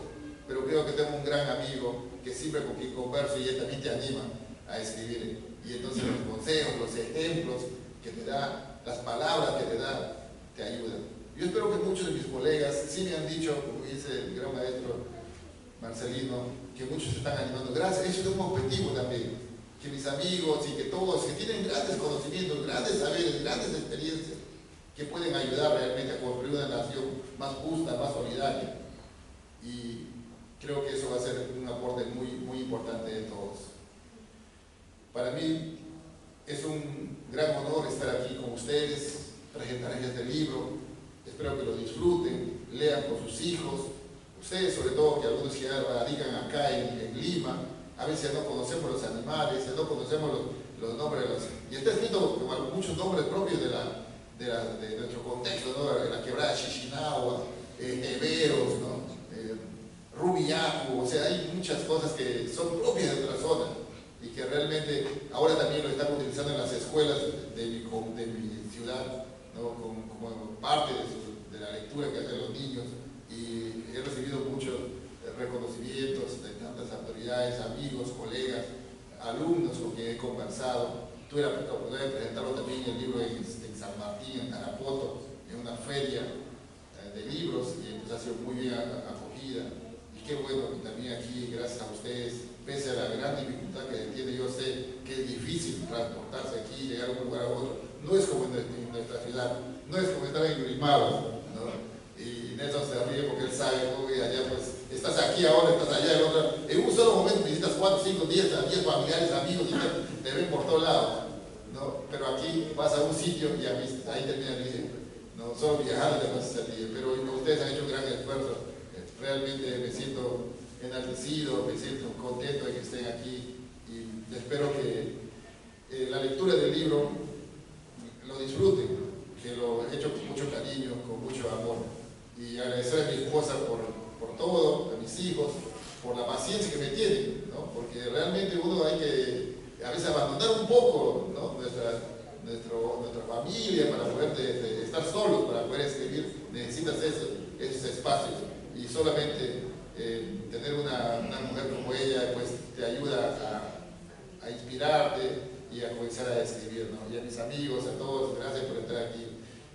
Pero creo que tengo un gran amigo que siempre con quien converso y él también te anima a escribir. Y entonces los consejos ejemplos que te da, las palabras que te da, te ayudan. Yo espero que muchos de mis colegas sí me han dicho, como dice el gran maestro Marcelino, que muchos se están animando. Gracias, eso es un objetivo también. Que mis amigos y que todos que tienen grandes conocimientos, grandes saberes, grandes experiencias, que pueden ayudar realmente a construir una nación más justa, más solidaria. Y creo que eso va a ser un aporte muy, muy importante de todos. Para mí es un gran honor estar aquí con ustedes, presentarles este libro. Espero que lo disfruten, lean con sus hijos. Ustedes, sobre todo, que algunos que radican acá en Lima, a veces no conocemos los animales, no conocemos los nombres y está escrito con muchos nombres propios de nuestro contexto, ¿no? La quebrada de Xixinahua, Everos, ¿no? Rubiaco, o sea, hay muchas cosas que son propias de nuestra zona y que realmente ahora también lo estamos utilizando en las escuelas de mi ciudad, ¿no? como parte de la lectura que hacen los niños, y he recibido muchos reconocimientos de tantas autoridades, amigos, colegas, alumnos con quien he conversado. Tuve la oportunidad de presentarlo también el libro en San Martín, en Tarapoto, en una feria de libros, y pues ha sido muy bien acogida. Y qué bueno que también aquí, gracias a ustedes, pese a la gran dificultad que tiene, yo sé que es difícil transportarse aquí, llegar de un lugar a otro. No es como en nuestra ciudad, no es como estar en Yurimaguas, ¿no? Y Nelson se ríe porque él sabe, ¿no? Y allá pues estás aquí ahora, estás allá, en un solo momento visitas 4, 5, 10 familiares, amigos, y te ven por todos lados, ¿no? Pero aquí vas a un sitio y ahí termina el día, ¿no? Solo viajando te pasas el día, pero ustedes han hecho un gran esfuerzo. Realmente me siento enaltecido, me siento contento de que estén aquí y espero que la lectura del libro lo disfruten, que lo he hecho con mucho cariño, con mucho amor, y agradecer a mi esposa por todo, a mis hijos, por la paciencia que me tienen, ¿no? Porque realmente uno hay que a veces abandonar un poco, ¿no? nuestra familia para poder estar solos, para poder escribir. Necesitas esos espacios, y solamente tener una mujer como ella pues te ayuda a inspirarte y a comenzar a escribir, ¿no? Y a mis amigos, a todos, gracias por estar aquí.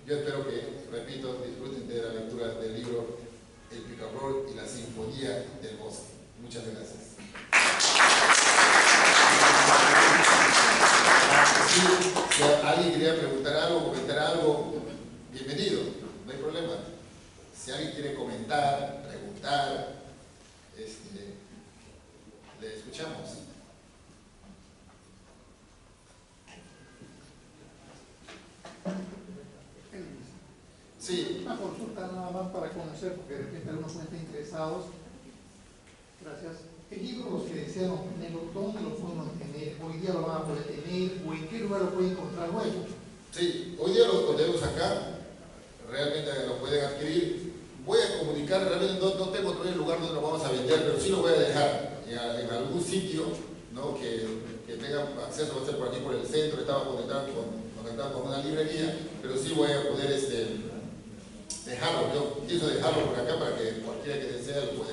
Yo espero que, repito, disfruten de la lectura del libro El Picaflor y la Sinfonía del Bosque. Muchas gracias. Si alguien quería preguntar algo, comentar algo, bienvenido, no hay problema. Si alguien quiere comentar, preguntar, le escuchamos. Sí. Una consulta nada más para conocer, porque de repente algunos pueden estar interesados. Gracias. El libro, los que desean obtenerlo, ¿dónde lo pueden obtener? ¿Hoy día lo van a poder tener? ¿O en qué lugar lo pueden encontrar luego? Sí, hoy día lo tenemos acá, realmente lo pueden adquirir. Voy a comunicar, realmente no tengo todavía el lugar donde lo vamos a vender, pero sí lo voy a dejar en algún sitio, ¿no? que tenga acceso, va a ser por aquí por el centro. Estaba conectado con una librería, pero sí voy a poder dejarlo. Yo pienso dejarlo por acá para que cualquiera que desea lo pueda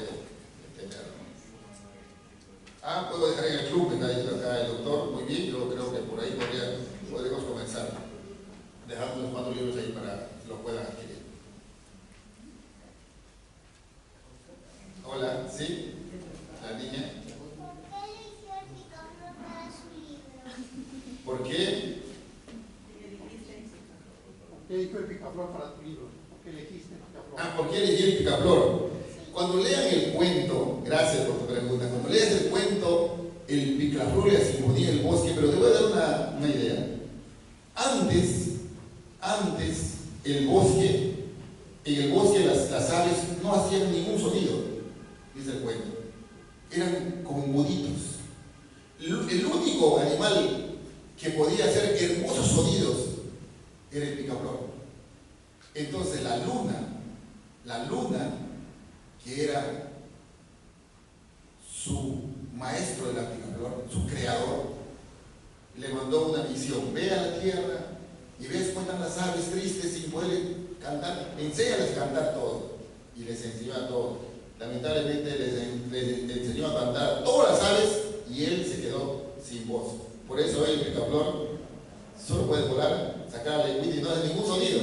tener. Puedo dejar en el club, está diciendo acá el doctor. Muy bien, yo creo que por ahí podemos comenzar. Dejamos unos cuantos libros ahí para que lo puedan adquirir. Hola, ¿sí? La niña. ¿Por qué? ¿Por qué eligió el Picaflor para tu libro? ¿Por qué elegiste el Picaflor? ¿Por qué elegí el Picaflor? Cuando lean el cuento, gracias por tu pregunta, cuando leas el cuento, el Picaflor y la Sinfonía del Bosque, pero te voy a dar una idea. Antes, en el bosque las aves no hacían ningún sonido, dice el cuento. Eran como muditos. El único animal que podía hacer hermosos sonidos era el picaflor. Entonces la luna, que era su maestro de la picaflor, su creador, le mandó una misión: ve a la tierra y ves cómo están las aves tristes sin poder cantar, enséñales a cantar todo. Y les enseñó a todos. Lamentablemente les enseñó a cantar todas las aves y él se quedó sin voz. Por eso el picaflor solo puede volar, sacar la lengüita y no hace ningún sonido.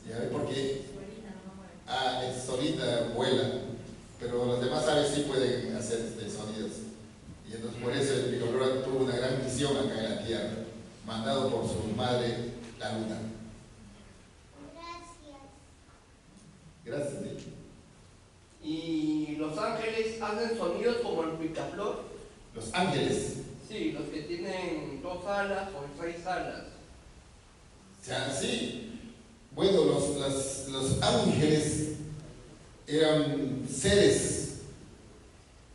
¿Ya ve por qué? Es solita vuela, pero las demás aves sí pueden hacer sonidos. Y entonces por eso el picaflor tuvo una gran misión acá en la Tierra, mandado por su madre, la luna. Gracias. Gracias. ¿Y los ángeles hacen sonidos como el picaflor? Los ángeles. Sí, los que tienen 2 alas o 6 alas. O sea, sí. Bueno, los ángeles eran seres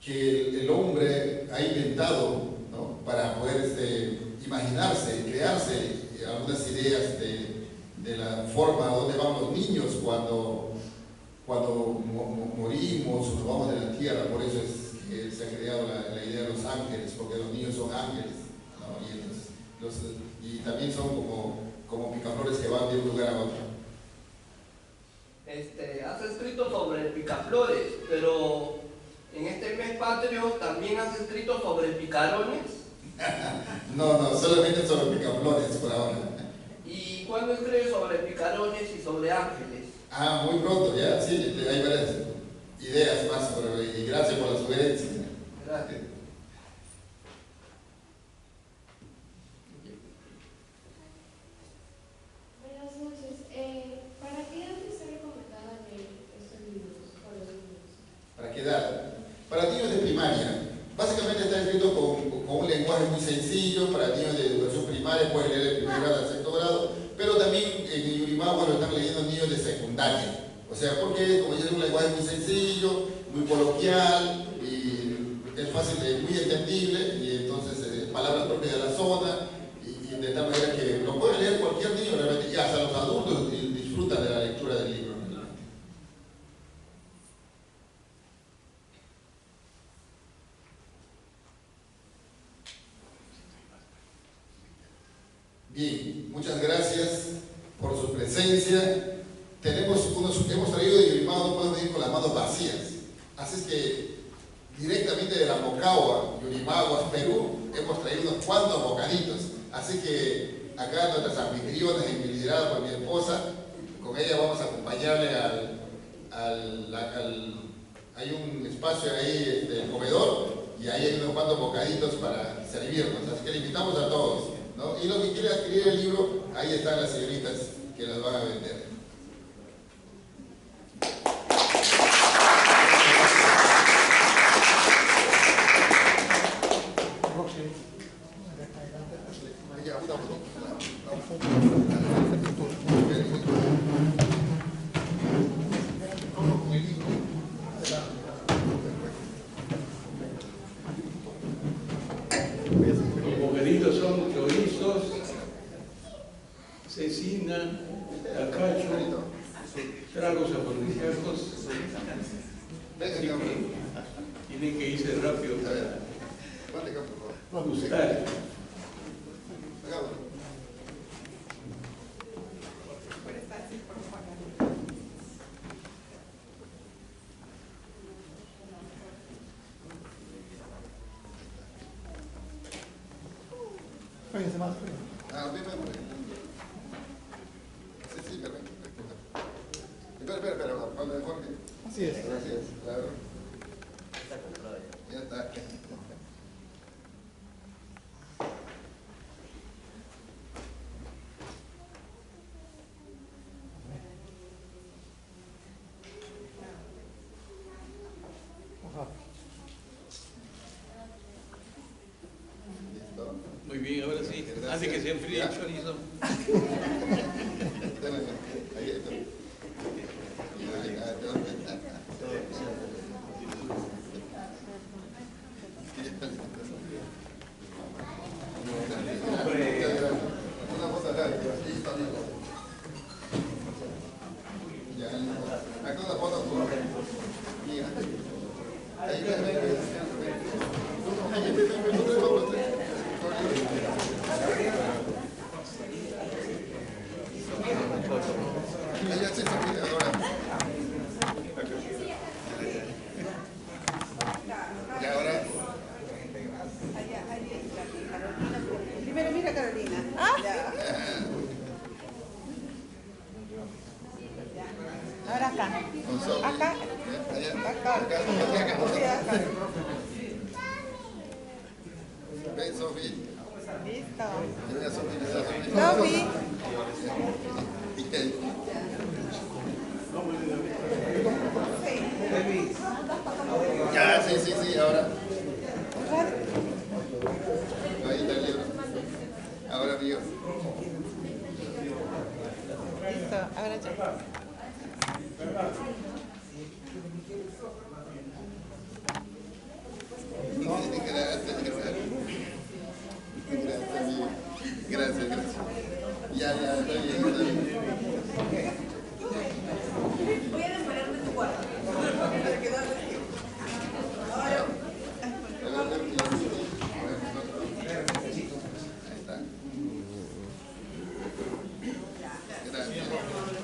que el hombre ha inventado, ¿no?, para poder imaginarse, crearse algunas ideas de la forma donde van los niños cuando morimos o nos vamos de la tierra. Por eso es que se ha creado la idea de los ángeles, porque los niños son ángeles, ¿no? Y, entonces, y también son como picaflores que van de un lugar a otro. Has escrito sobre picaflores, pero en este mes patrio también has escrito sobre picarones. No, solamente sobre picaflores por ahora. ¿Y cuándo escribes sobre picarones y sobre ángeles? Muy pronto, ya, sí, hay varias ideas más, y gracias por las sugerencias. Gracias. Buenas noches. ¿Para qué edad está recomendada leer estos libros para los niños? ¿Para qué edad? Para niños de primaria. Básicamente está escrito con un lenguaje muy sencillo. Para niños de educación primaria pueden leer el primer grado al sexto grado, pero también en Yurimagua lo están leyendo niños de secundaria. O sea, porque como es un lenguaje muy sencillo, muy coloquial, y es fácil, muy entendible, y entonces palabras propias de la zona, y de tal manera que lo puede leer cualquier niño realmente, y hasta los adultos disfrutan de la lectura del libro. Bien, muchas gracias por su presencia. Hemos traído de Yurimagua, no podemos ir con las manos vacías. Así es que directamente de la Mocagua, Yurimaguas, Perú, hemos traído unos cuantos bocaditos. Así que acá nuestras anfitrionas, lideradas por mi esposa, con ella vamos a acompañarle hay un espacio ahí, el comedor, y ahí hay unos cuantos bocaditos para servirnos. Así que le invitamos a todos, ¿no? Y los que quieran adquirir el libro, ahí están las señoritas que los van a vender. Los bocaditos son chorizos, cecina, tacacho, tragos afrodisíacos. Así que tienen que irse rápido para gustar. Fíjense más. Sí, perfecto. Espera, Pablo de Jorge. Así es. Gracias, claro. Ya está. ¿Listo? Muy bien, ahora sí. Hace que se enfríe el chorizo. Ahí está. Una cosa larga, aquí está bien. Ya, acá una foto por mira. Ahí ya se termina ahora. Y ahora Ahora acá. Con Sofi. Acá. Allá. Acá. Acá. Sí, acá. Ven, Sofi. Listo. Mira, Sofi, mira, Sofi. Sofi. Ya, sí, ahora. Ahí está el libro. Ahora mío. Listo. Ahora yo. Gracias. Ya, está bien. Voy a demorarme tu cuarto. Para que no hagas tiempo. Ahí está.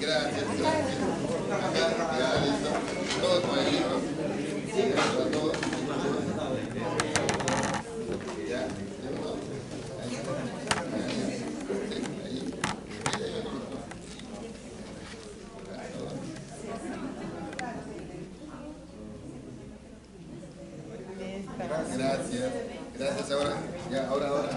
Gracias. Ya, listo. Todos con el libro. Todos. Ya. Gracias ahora. Ya, ahora. Ya, ahora.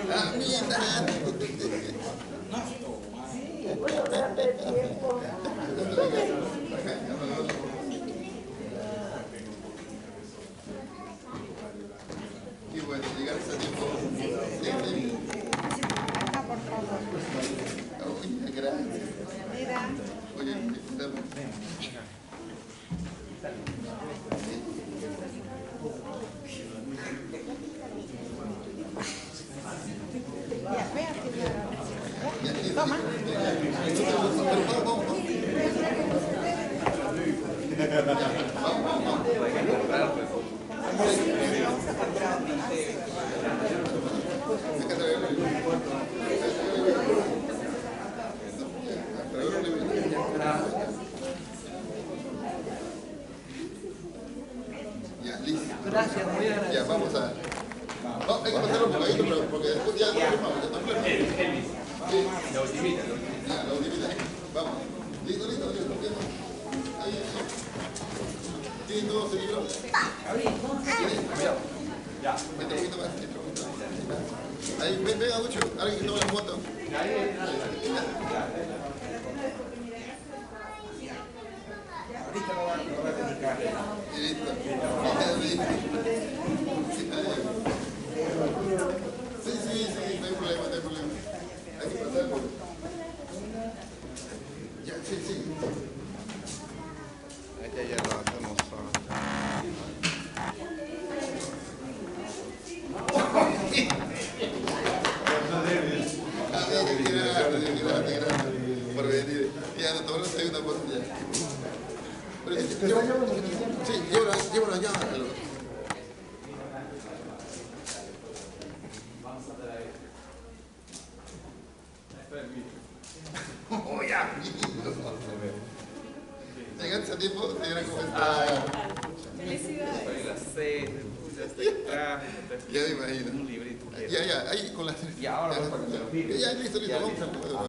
Ah, mira. Qué bueno, llegar a ese tiempo. Acá, por favor. Oye, gracias. Mira. Oye, estamos. Ya, ve aquí. Toma. Ya, listo. Gracias, muy agradecido. Ya, vamos a... No, hay que pasarlo por ahí, pero porque después ya no firmamos, ya está claro. Sí. La ultimita. Ya, la ultimita. Vamos. Listo. Ahí. ¿Tienen todos el libro? ¿Tienen? Ya. Vete un poquito más. Ahí, venga, mucho. Alguien que tome la foto. Ahorita lo van a dedicar. Listo. Sí, no hay problema. Hay que pasar por... Ya, sí. Ya lo hacemos. Gracias por venir. Ya, no tomamos la segunda oportunidad. Sí, llévalo allá. Oh, ya. Llegaste a tiempo, señora, ¿cómo está? Felicidades. Ya me imagino. Un librito. Ya, ahí con las... Y ahora voy para que me lo firme. Ya, listo, vamos a...